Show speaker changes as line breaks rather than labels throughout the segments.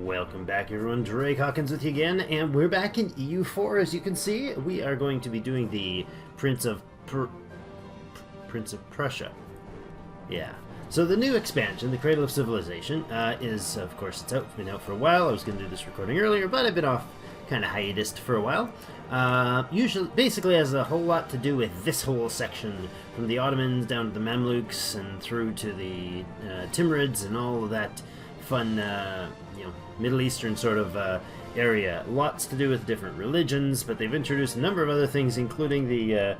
Welcome back, everyone. Drake Hawkins with you again, and we're back in EU4. As you can see, we are going to be doing the Prince of Prussia. Yeah. So the new expansion, the Cradle of Civilization, is, of course, it's been out for a while. I was going to do this recording earlier, but I've been off kind of hiatus for a while. Basically has a whole lot to do with this whole section, from the Ottomans down to the Mamluks and through to the Timurids and all of that fun, Middle Eastern sort of area. Lots to do with different religions, but they've introduced a number of other things, including the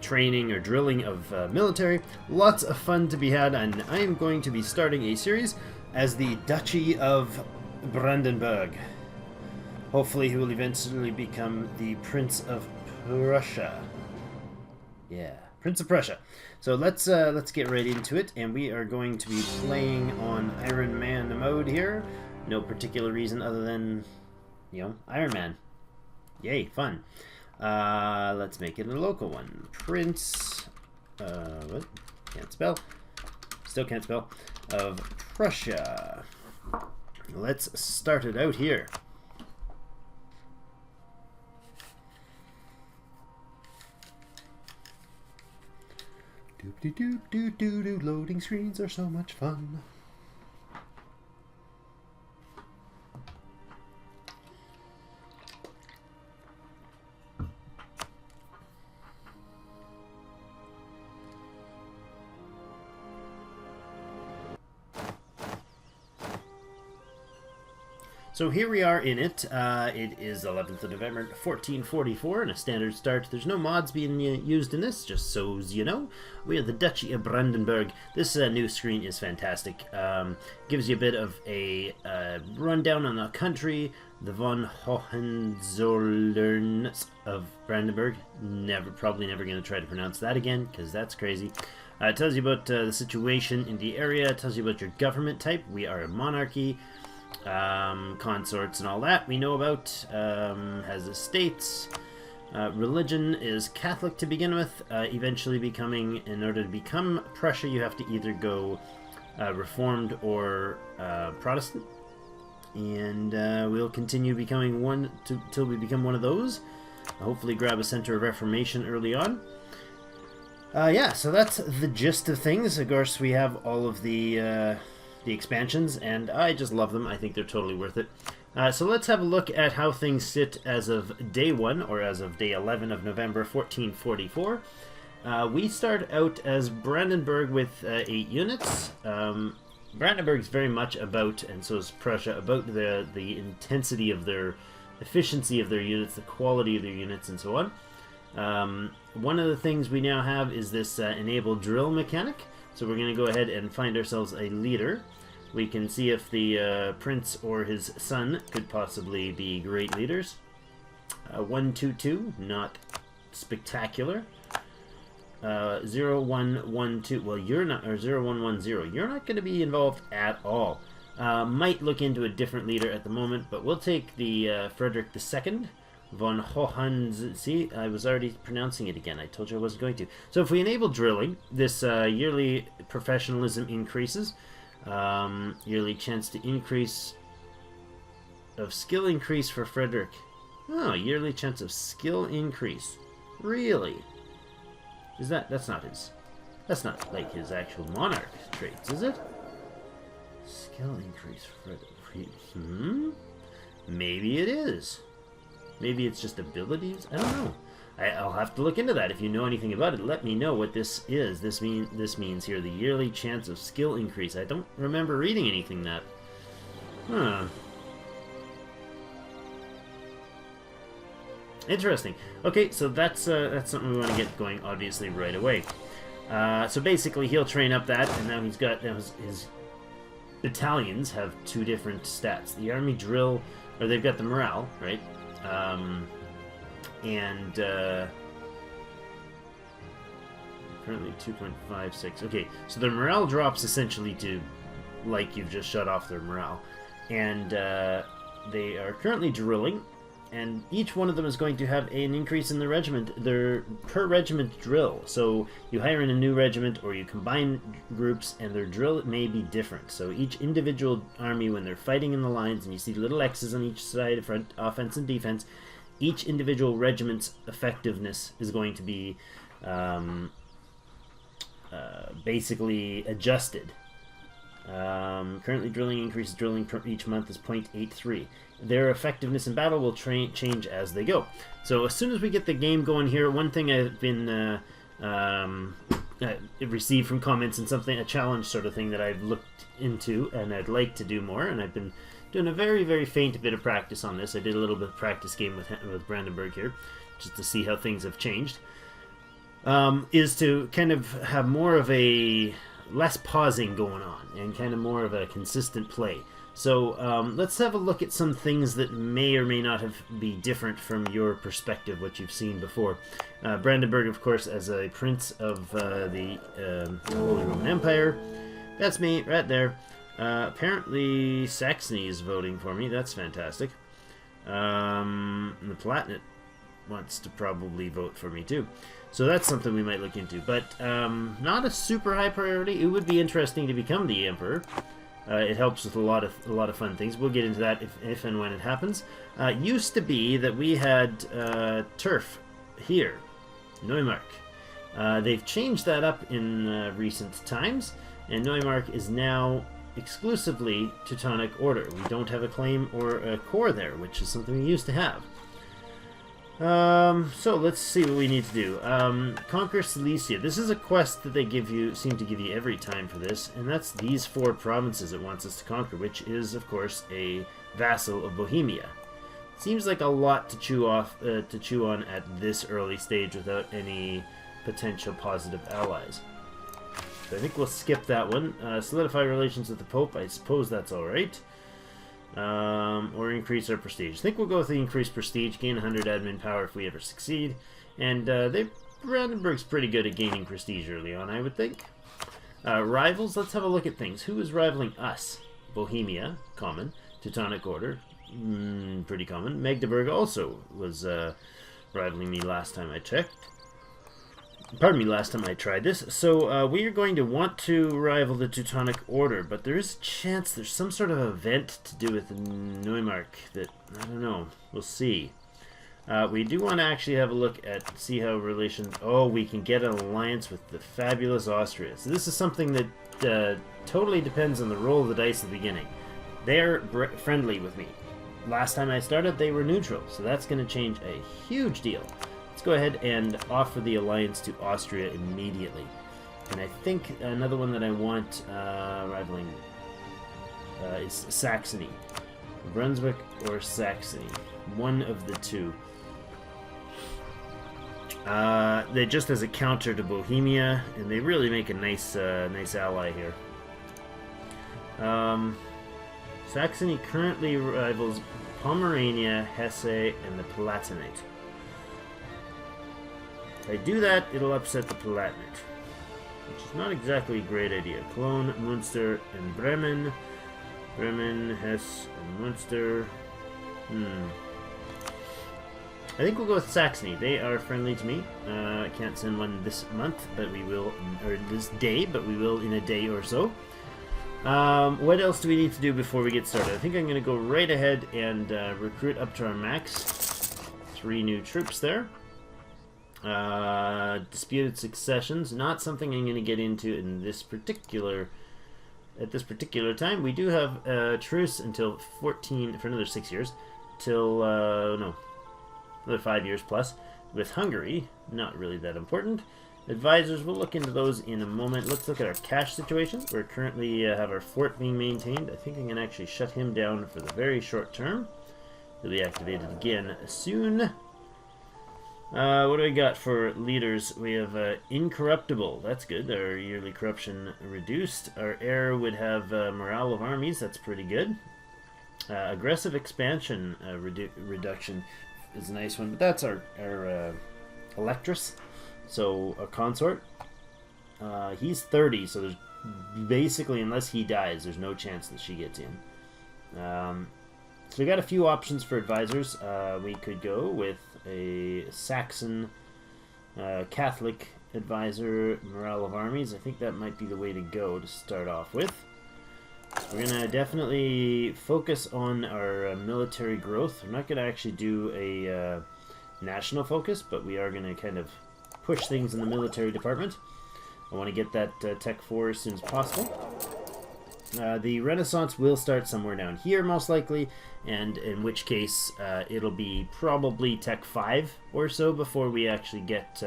training or drilling of military. Lots of fun to be had, and I am going to be starting a series as the Duchy of Brandenburg. Hopefully he will eventually become the Prince of Prussia. Yeah, Prince of Prussia. So let's get right into it, and we are going to be playing on Iron Man mode here. No particular reason other than, Iron Man. Yay, fun. Let's make it a local one. Prince, what? Can't spell. Still can't spell. Of Prussia. Let's start it out here. Doop-de-doop-doo-doo-doo. Loading screens are so much fun. So here we are in it. It is 11th of November 1444 and a standard start. There's no mods being used in this, just so you know. We are the Duchy of Brandenburg. This new screen is fantastic. Gives you a bit of a rundown on the country. The von Hohenzollern of Brandenburg. Probably never going to try to pronounce that again, because that's crazy. It tells you about the situation in the area. It tells you about your government type. We are a monarchy. Consorts and all that we know about. Has estates. Religion is Catholic to begin with, eventually becoming, in order to become Prussia, you have to either go Reformed or Protestant, and we'll continue becoming one till we become one of those. Hopefully grab a center of Reformation early on. Yeah, so that's the gist of things. Of course, we have all of the expansions, and I just love them. I think they're totally worth it. So let's have a look at how things sit as of day 1, or as of day 11 of November 1444. We start out as Brandenburg with 8 units. Brandenburg's very much about, and so is Prussia, about the intensity of their efficiency of their units, the quality of their units, and so on. One of the things we now have is this enable drill mechanic. So we're going to go ahead and find ourselves a leader. We can see if the prince or his son could possibly be great leaders. 122, not spectacular. 0112, well, you're not, or 0110, you're not going to be involved at all. Might look into a different leader at the moment, but we'll take the Frederick II. Von Hohenz. See, I was already pronouncing it again. I told you I wasn't going to. So if we enable drilling, this yearly professionalism increases. Yearly chance to increase of skill increase for Frederick. Oh, yearly chance of skill increase. Really? Is that's not like his actual monarch traits, is it? Skill increase for Frederick. Maybe it is. Maybe it's just abilities? I don't know. I'll have to look into that. If you know anything about it, let me know what this is. This means here the yearly chance of skill increase. I don't remember reading anything that. Huh. Interesting. Okay, so that's something we want to get going, obviously, right away. So basically, he'll train up that, and now he's got his battalions have 2 different stats. The army drill, or they've got the morale, right? Currently 2.56. Okay, so their morale drops essentially to, like, you've just shut off their morale. And they are currently drilling. and each one of them is going to have an increase in the regiment, their per regiment drill. So you hire in a new regiment or you combine groups and their drill may be different. So each individual army, when they're fighting in the lines and you see little X's on each side, front, offense and defense, each individual regiment's effectiveness is going to be basically adjusted. Currently drilling increases drilling per each month is 0.83. Their effectiveness in battle will change as they go. So as soon as we get the game going here, one thing I've been received from comments and something, a challenge sort of thing that I've looked into and I'd like to do more, and I've been doing a very, very faint bit of practice on this. I did a little bit of practice game with Brandenburg here, just to see how things have changed, is to kind of have more of a less pausing going on and kind of more of a consistent play. So let's have a look at some things that may or may not be different from your perspective, what you've seen before. Brandenburg, of course, as a prince of the Holy Roman Empire. That's me, right there. Apparently Saxony is voting for me. That's fantastic. And the Palatinate wants to probably vote for me too. So that's something we might look into. But not a super high priority. It would be interesting to become the Emperor. It helps with a lot of fun things. We'll get into that if and when it happens. Used to be that we had turf here, Neumark. They've changed that up in recent times, and Neumark is now exclusively Teutonic Order. We don't have a claim or a core there, which is something we used to have. So let's see what we need to do. Conquer Silesia. This is a quest that they seem to give you every time for this, and that's these 4 provinces it wants us to conquer, which is, of course, a vassal of Bohemia. Seems like a lot to chew on at this early stage without any potential positive allies. So I think we'll skip that one. Solidify relations with the Pope. I suppose that's all right. Or increase our prestige. I think we'll go with the increased prestige, gain 100 admin power if we ever succeed. And Brandenburg's pretty good at gaining prestige early on, I would think. Rivals, let's have a look at things. Who is rivaling us? Bohemia, common. Teutonic Order, pretty common. Magdeburg also was rivaling me last time I checked. Pardon me, last time I tried this. So we are going to want to rival the Teutonic Order, but there is a chance there's some sort of event to do with Neumark that, I don't know, we'll see. We do want to actually have a look at, see how relations, oh, we can get an alliance with the fabulous Austria. So this is something that totally depends on the roll of the dice at the beginning. They're friendly with me. Last time I started, they were neutral, so that's going to change a huge deal. Let's go ahead and offer the alliance to Austria immediately. And I think another one that I want rivaling is Saxony. Brunswick or Saxony. One of the two. They just as a counter to Bohemia, and they really make a nice ally here. Saxony currently rivals Pomerania, Hesse, and the Palatinate. If I do that, it'll upset the Palatinate, which is not exactly a great idea. Cologne, Munster, and Bremen. Bremen, Hesse, and Munster. I think we'll go with Saxony. They are friendly to me. I can't send one this month, but we will, or this day, but we will in a day or so. What else do we need to do before we get started? I think I'm going to go right ahead and recruit up to our max. 3 new troops there. Disputed successions, not something I'm going to get into in this particular time. We do have a truce until for another 6 years, till no, another 5 years plus with Hungary. Not really that important. Advisors, we'll look into those in a moment. Let's look at our cash situation. We're currently have our fort being maintained. I think I can actually shut him down for the very short term. He'll be activated again soon. What do we got for leaders? We have incorruptible. That's good. Our yearly corruption reduced. Our heir would have morale of armies. That's pretty good. Aggressive expansion reduction is a nice one. But that's our electress. So a consort. He's 30. So there's basically, unless he dies, there's no chance that she gets in. So we got a few options for advisors. We could go with a Saxon Catholic advisor, morale of armies. I think that might be the way to go to start off with. We're going to definitely focus on our military growth. We're not going to actually do a national focus, but we are going to kind of push things in the military department. I want to get that Tech 4 as soon as possible. The Renaissance will start somewhere down here, most likely, and in which case it'll be probably Tech 5 or so before we actually get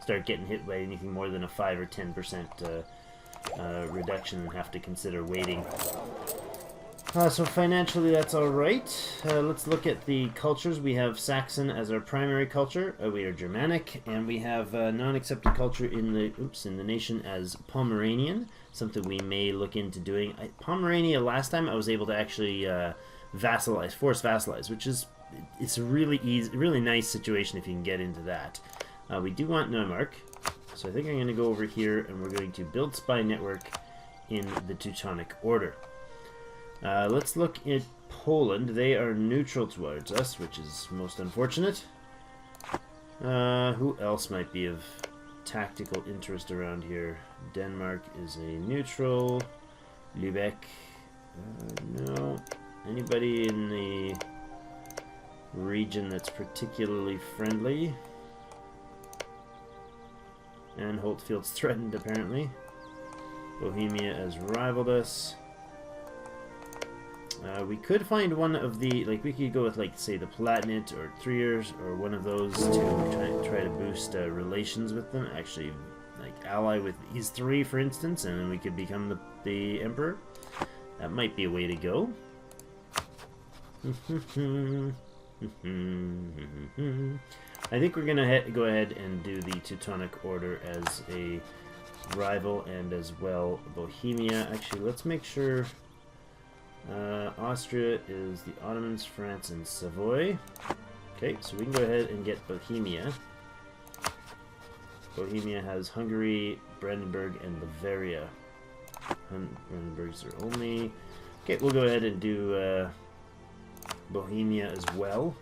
start getting hit by anything more than a 5 or 10% reduction and have to consider waiting. So financially that's alright. Let's look at the cultures. We have Saxon as our primary culture. We are Germanic, and we have non-accepted culture in the nation as Pomeranian, something we may look into doing. Pomerania, last time I was able to actually force vassalize, which is it's a really nice situation if you can get into that. We do want Neumark, so I think I'm going to go over here and we're going to build spy network in the Teutonic Order. Let's look at Poland. They are neutral towards us, which is most unfortunate. Who else might be of tactical interest around here? Denmark is a neutral. Lübeck, no. Anybody in the region that's particularly friendly? And Holtfield's threatened, apparently. Bohemia has rivaled us. We could find one of the, we could go with, say, the Palatinate or Triers or one of those to try to boost relations with them. Actually, ally with these three, for instance, and then we could become the Emperor. That might be a way to go. I think we're going to go ahead and do the Teutonic Order as a rival, and as well Bohemia. Actually, let's make sure Austria is the Ottomans, France, and Savoy. Okay, so we can go ahead and get Bohemia. Bohemia has Hungary, Brandenburg, and Bavaria. Brandenburg's their only. Okay, we'll go ahead and do Bohemia as well.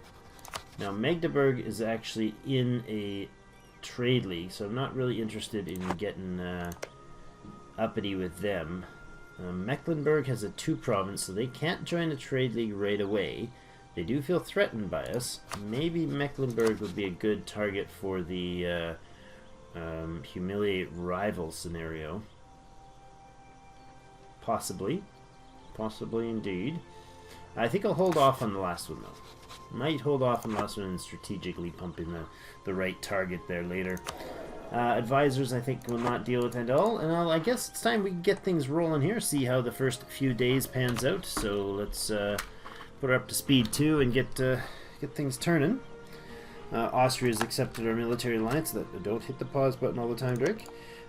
Now, Magdeburg is actually in a trade league, so I'm not really interested in getting uppity with them. Mecklenburg has a 2-province, so they can't join a trade league right away. They do feel threatened by us. Maybe Mecklenburg would be a good target for the humiliate rival scenario. Possibly. Possibly indeed. I think I'll hold off on the last one, though. Might hold off on the last one and strategically pump in the right target there later. Advisors, I think, will not deal with it at all. And I guess it's time we get things rolling here, see how the first few days pans out. So let's put her up to speed, too, and get things turning. Austria's accepted our military alliance. Don't hit the pause button all the time, Drake.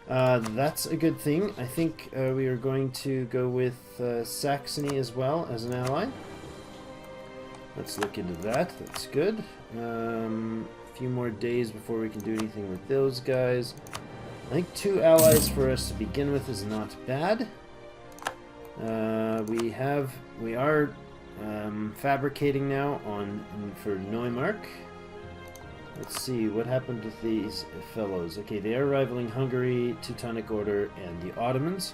That's a good thing. I think we are going to go with Saxony as well as an ally. Let's look into that. That's good. A few more days before we can do anything with those guys. I think 2 allies for us to begin with is not bad. We are fabricating now for Neumark. Let's see what happened with these fellows. Okay, they are rivaling Hungary, Teutonic Order, and the Ottomans,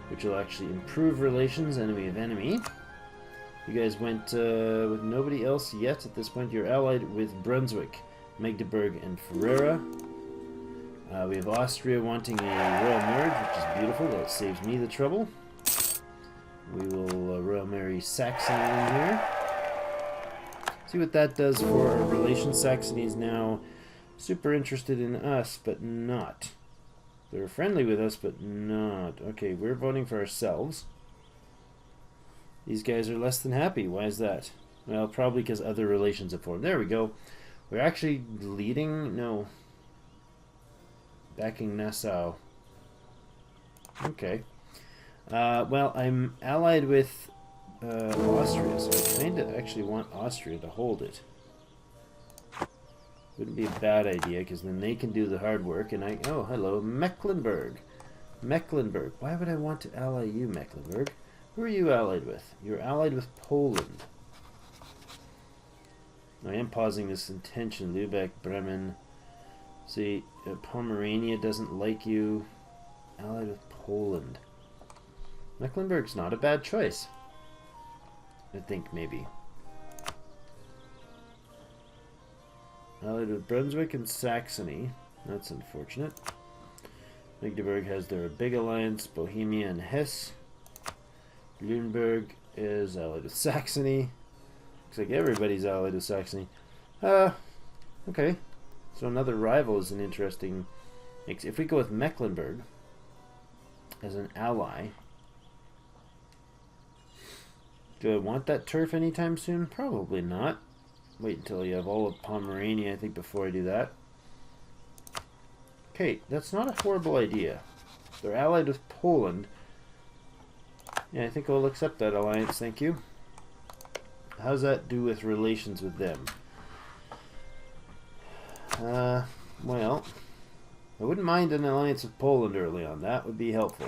which will actually improve relations, enemy of enemy. You guys went with nobody else yet at this point. You're allied with Brunswick, Magdeburg, and Ferrara. We have Austria wanting a royal marriage, which is beautiful. That saves me the trouble. We will royal marry Saxony in here. See what that does for our relations. Saxony is now super interested in us, but not. They're friendly with us, but not. Okay, we're voting for ourselves. These guys are less than happy. Why is that? Well, probably because other relations have formed. There we go. We're actually leading... No. Backing Nassau. Okay. Well, I'm allied with Austria, so I kind of actually want Austria to hold it. Wouldn't be a bad idea, because then they can do the hard work, and I... Oh, hello, Mecklenburg. Mecklenburg. Why would I want to ally you, Mecklenburg? Who are you allied with? You're allied with Poland. I am pausing this intention. Lübeck, Bremen. See, Pomerania doesn't like you. Allied with Poland. Mecklenburg's not a bad choice. I think, maybe. Allied with Brunswick and Saxony. That's unfortunate. Magdeburg has their big alliance. Bohemia and Hesse. Lüneburg is allied with Saxony. Looks like everybody's allied with Saxony. Okay. So another rival is an interesting... If we go with Mecklenburg as an ally... Do I want that turf anytime soon? Probably not. Wait until you have all of Pomerania, I think, before I do that. Okay, that's not a horrible idea. They're allied with Poland. Yeah, I think I'll accept that alliance, thank you. How's that do with relations with them? Well, I wouldn't mind an alliance with Poland early on. That would be helpful.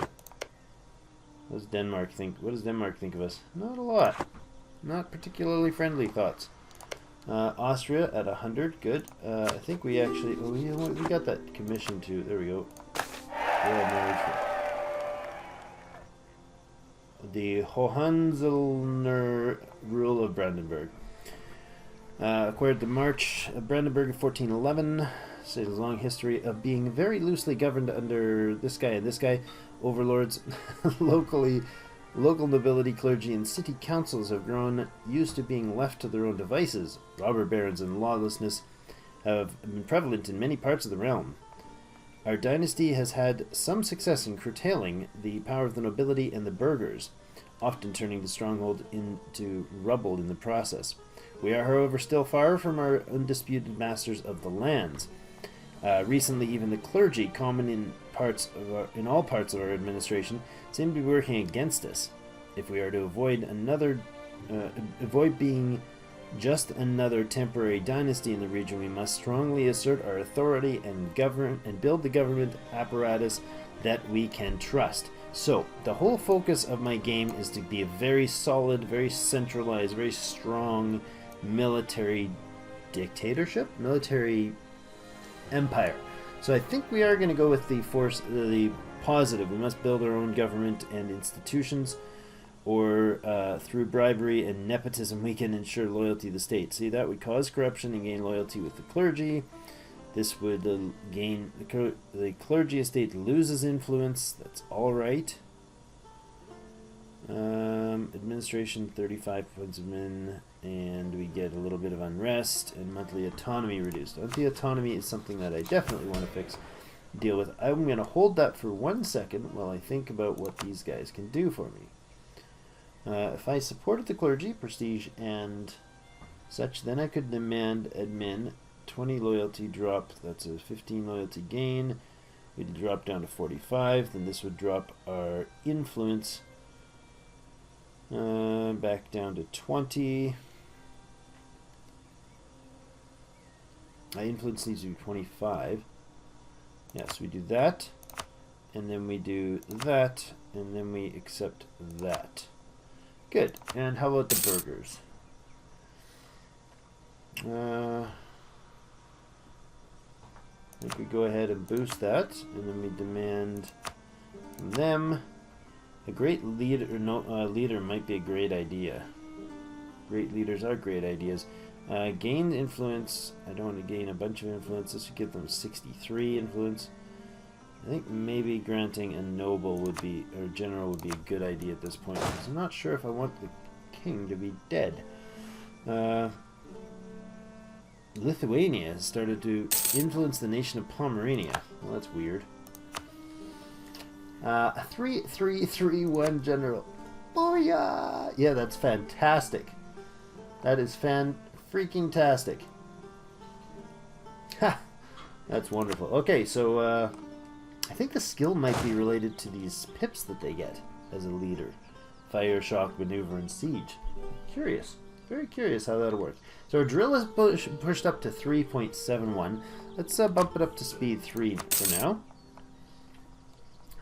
What does Denmark think? What does Denmark think of us? Not a lot. Not particularly friendly thoughts. Austria at 100, good. I think we actually... Oh, we got that commission too. There we go. The Hohenzollern rule of Brandenburg. Acquired the March of Brandenburg in 1411. So it has a long history of being very loosely governed under this guy and this guy. Overlords, local nobility, clergy, and city councils have grown used to being left to their own devices. Robber barons and lawlessness have been prevalent in many parts of the realm. Our dynasty has had some success in curtailing the power of the nobility and the burghers, often turning the stronghold into rubble in the process. We are, however, still far from our undisputed masters of the lands. Recently, even the clergy, common in all parts of our administration, seem to be working against us. If we are to avoid being just another temporary dynasty in the region, we must strongly assert our authority and build the government apparatus that we can trust. So, the whole focus of my game is to be a very solid, very centralized, very strong military dictatorship, military empire. So I think we are going to go with the positive. We must build our own government and institutions, or through bribery and nepotism we can ensure loyalty to the state. See, that would cause corruption and gain loyalty with the clergy. This would gain the clergy estate loses influence. That's all right. Administration 35 points of admin, and we get a little bit of unrest and monthly autonomy reduced. Monthly autonomy is something that I definitely want to deal with. I'm going to hold that for 1 second while I think about what these guys can do for me. If I supported the clergy, prestige and such, then I could demand admin 20 loyalty drop. That's a 15 loyalty gain. We'd drop down to 45. Then this would drop our influence back down to 20. My influence needs to be 25. Yes, we do that, and then we do that, and then we accept that. Good. And how about the burgers? I think we go ahead and boost that, and then we demand from them. A great leader, leader might be a great idea. Great leaders are great ideas. Gain influence. I don't want to gain a bunch of influence. This would give them 63 influence. I think maybe granting a noble would be, or general would be a good idea at this point, because I'm not sure if I want the king to be dead. Lithuania has started to influence the nation of Pomerania. Well, that's weird. 3-3-3-1 general. Oh yeah! Yeah, that's fantastic. That is freaking-tastic. Ha! That's wonderful. Okay, so I think the skill might be related to these pips that they get as a leader. Fire, shock, maneuver, and siege. Curious. Very curious how that'll work. So our drill is pushed up to 3.71. Let's bump it up to speed 3 for now.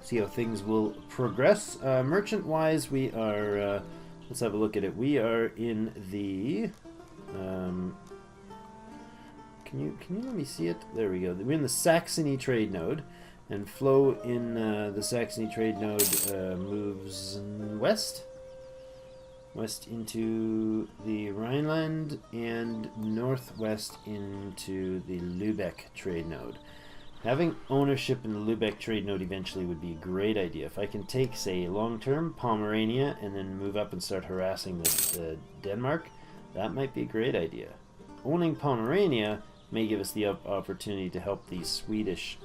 See how things will progress. Merchant-wise, we are... let's have a look at it. We are in the Can you let me see it? There we go. We're in the Saxony trade node, and flow in the Saxony trade node moves west into the Rhineland and northwest into the Lübeck trade node. Having ownership in the Lübeck trade node eventually would be a great idea. If I can take, say, long-term Pomerania and then move up and start harassing the Denmark, that might be a great idea. Owning Pomerania may give us the opportunity to help the Swedish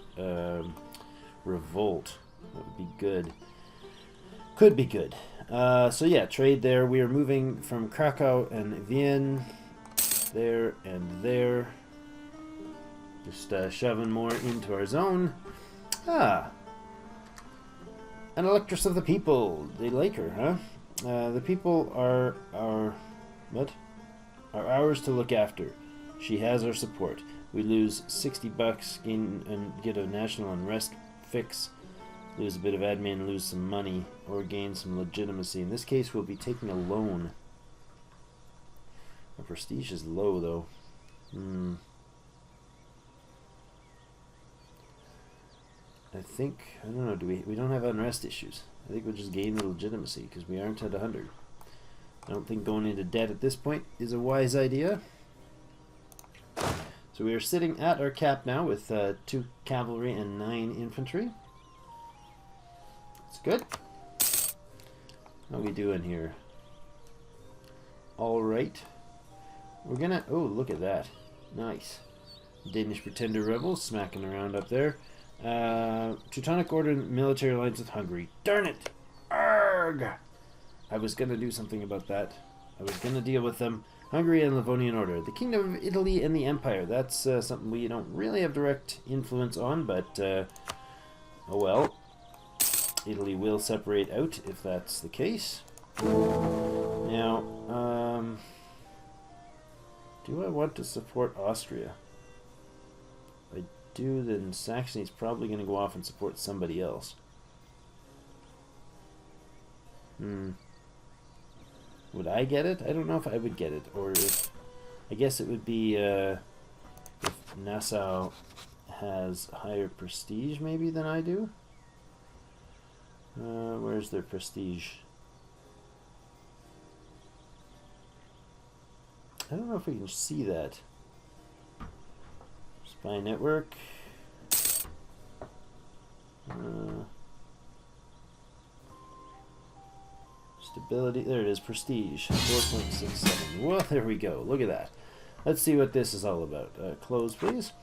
revolt. That would be good. Could be good. So yeah, trade there. We are moving from Krakow and Wien, there and there. Just shoving more into our zone. Ah, an electress of the people. They like her, huh? The people are ours to look after. She has our support. We lose $60, gain and get a national unrest fix. Lose a bit of admin, lose some money, or gain some legitimacy. In this case, we'll be taking a loan. Our prestige is low, though. I think, I don't know, we don't have unrest issues. I think we'll just gain the legitimacy because we aren't at 100. I don't think going into debt at this point is a wise idea. So we are sitting at our cap now with 2 cavalry and 9 infantry. That's good. How are we doing here? Alright. We're gonna, oh, look at that. Nice. Danish pretender rebels smacking around up there. Teutonic Order military alliance with Hungary. Darn it! Arrgh! I was going to do something about that. I was going to deal with them. Hungary and Livonian Order. The Kingdom of Italy and the Empire. That's something we don't really have direct influence on, but oh well. Italy will separate out if that's the case. Now, do I want to support Austria? Do, then Saxony's probably going to go off and support somebody else. Would I get it? I don't know if I would get it, or if, I guess it would be if Nassau has higher prestige maybe than I do. Where's their prestige? I don't know if we can see that. Spy network. Stability. There it is. Prestige. 4.67. Well, there we go. Look at that. Let's see what this is all about. Close, please.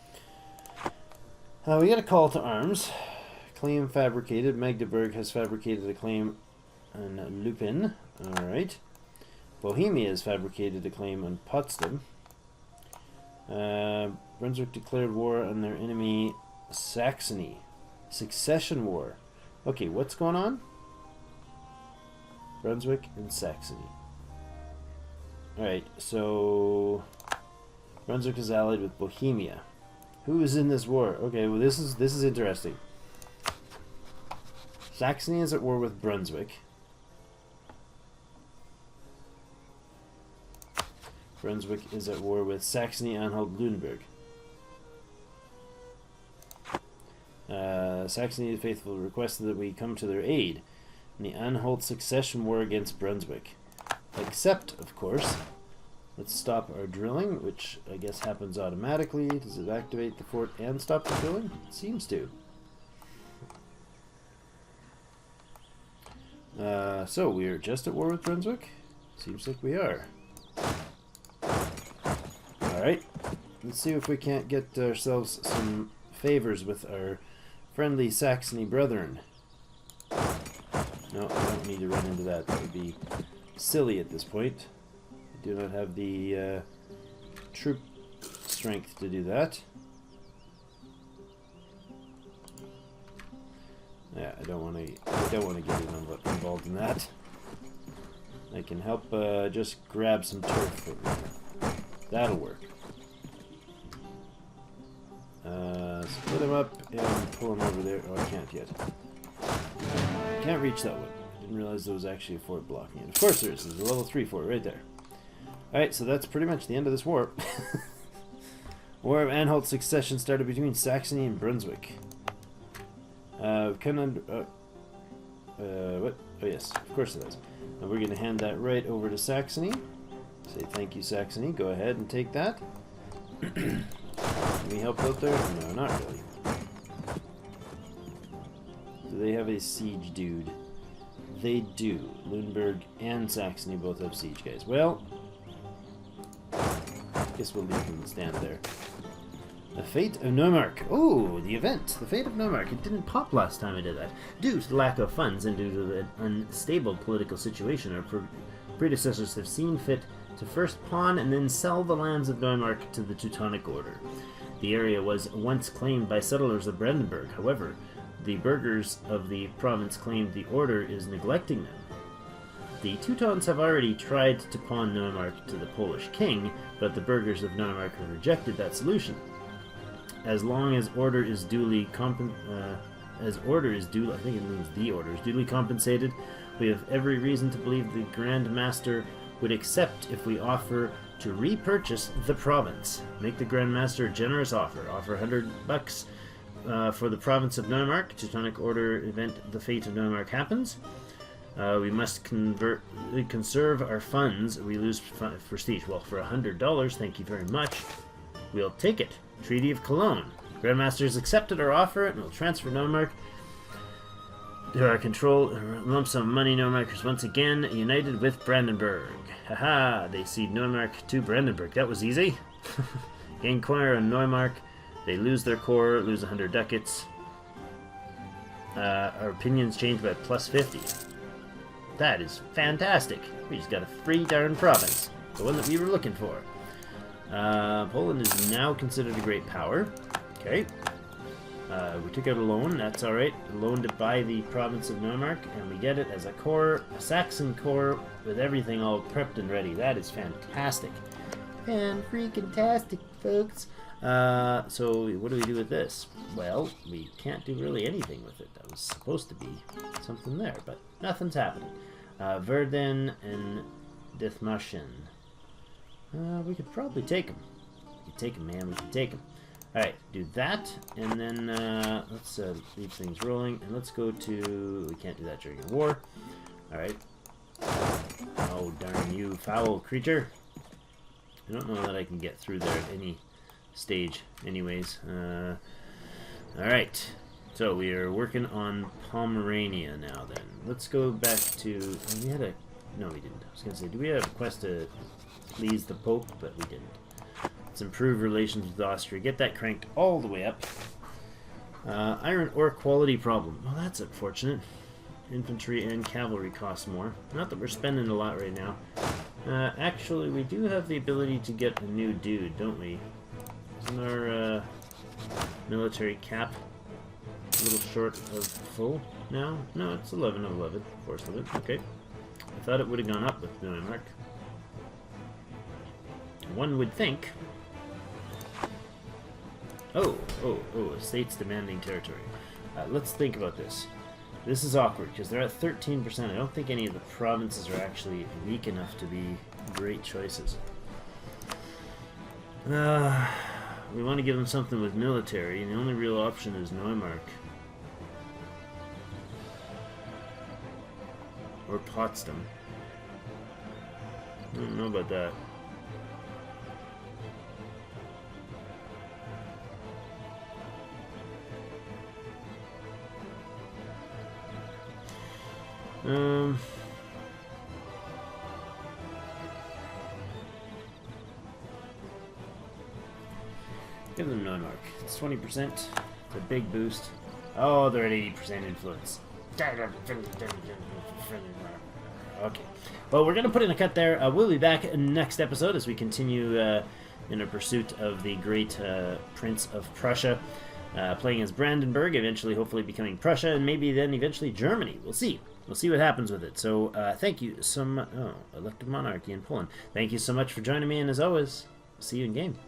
We got a call to arms. Claim fabricated. Magdeburg has fabricated a claim on Lupin. Alright. Bohemia has fabricated a claim on Potsdam. Brunswick declared war on their enemy Saxony. Succession war. Okay, what's going on? Brunswick and Saxony. Alright, so Brunswick is allied with Bohemia. Who is in this war? Okay, well this is interesting. Saxony is at war with Brunswick. Brunswick is at war with Saxony, Anhalt, Lunenburg. Saxony the Faithful requested that we come to their aid in the Anhalt succession war against Brunswick. Except, of course, let's stop our drilling, which I guess happens automatically. Does it activate the fort and stop the drilling? It seems to. So we are just at war with Brunswick? Seems like we are. Alright, let's see if we can't get ourselves some favors with our friendly Saxony brethren. No, I don't need to run into that. That would be silly at this point. I do not have the troop strength to do that. Yeah, I don't want to get involved in that. I can help just grab some turf over here. That'll work. Split them up and pull them over there. Oh, I can't yet. I can't reach that one. I didn't realize there was actually a fort blocking it. Of course there is. There's a level 3 fort right there. Alright, so that's pretty much the end of this war. War of Anhalt succession started between Saxony and Brunswick. What? Oh yes, of course it does. And we're going to hand that right over to Saxony. Say thank you, Saxony. Go ahead and take that. Can we help out there? No, not really. Do they have a siege dude? They do. Lüneburg and Saxony both have siege guys. Well, I guess we'll leave them stand there. The Fate of Neumark. Oh, the event. The Fate of Neumark. It didn't pop last time I did that. Due to the lack of funds and due to the unstable political situation, our predecessors have seen fit to first pawn and then sell the lands of Neumark to the Teutonic Order. The area was once claimed by settlers of Brandenburg. However, the burghers of the province claimed the order is neglecting them. The Teutons have already tried to pawn Neumark to the Polish king, but the burghers of Neumark have rejected that solution. As long as order is duly compensated, we have every reason to believe the Grand Master would accept if we offer to repurchase the province. Make the Grand Master a generous offer. Offer $100 for the province of Neumark. Teutonic Order event the Fate of Neumark happens. We must conserve our funds. We lose prestige. Well, for $100, thank you very much. We'll take it. Treaty of Cologne. Grandmasters accepted our offer and will transfer Neumark to our control. Lump sum money. Neumarkers once again united with Brandenburg. Haha, they cede Neumark to Brandenburg. That was easy. Inquire on Neumark. They lose their core, lose 100 ducats. Our opinions changed by plus 50. That is fantastic. We just got a free darn province. The one that we were looking for. Poland is now considered a great power. Okay. We took out a loan, that's alright. A loan to buy the province of Neumark, and we get it as a core, a Saxon core, with everything all prepped and ready. That is fantastic. Fan-freaking-tastic, folks. So what do we do with this? Well, we can't do really anything with it. That was supposed to be something there, but nothing's happening. Verden and Dithmarschen. We could probably take them. We could take them, man. We could take them. Alright, do that, and then let's leave things rolling, and let's go to... We can't do that during a war. Alright. Oh, darn you, foul creature. I don't know that I can get through there at any stage anyways. Alright, so we are working on Pomerania now then. Let's go back to... We had a... No, we didn't. I was going to say, do we have a quest to please the Pope? But we didn't. Let's improve relations with Austria. Get that cranked all the way up. Iron ore quality problem. Well, that's unfortunate. Infantry and cavalry cost more. Not that we're spending a lot right now. Actually, we do have the ability to get a new dude, don't we? Isn't our military cap a little short of full now? No, it's 11 of 11. Force limit. Okay. I thought it would have gone up with Neumark. One would think. Oh, states demanding territory. Let's think about this. This is awkward because they're at 13%. I don't think any of the provinces are actually weak enough to be great choices. We want to give them something with military, and the only real option is Neumark. Or Potsdam. I don't know about that. Give them Neumark. It's 20%. It's a big boost. Oh, they're at 80% influence. Okay. Well, we're going to put in a cut there. We'll be back next episode as we continue in our pursuit of the great Prince of Prussia. Playing as Brandenburg, eventually hopefully becoming Prussia, and maybe then eventually Germany. We'll see. We'll see what happens with it. So thank you so much. Oh, elective monarchy in Poland. Thank you so much for joining me, and as always, see you in game.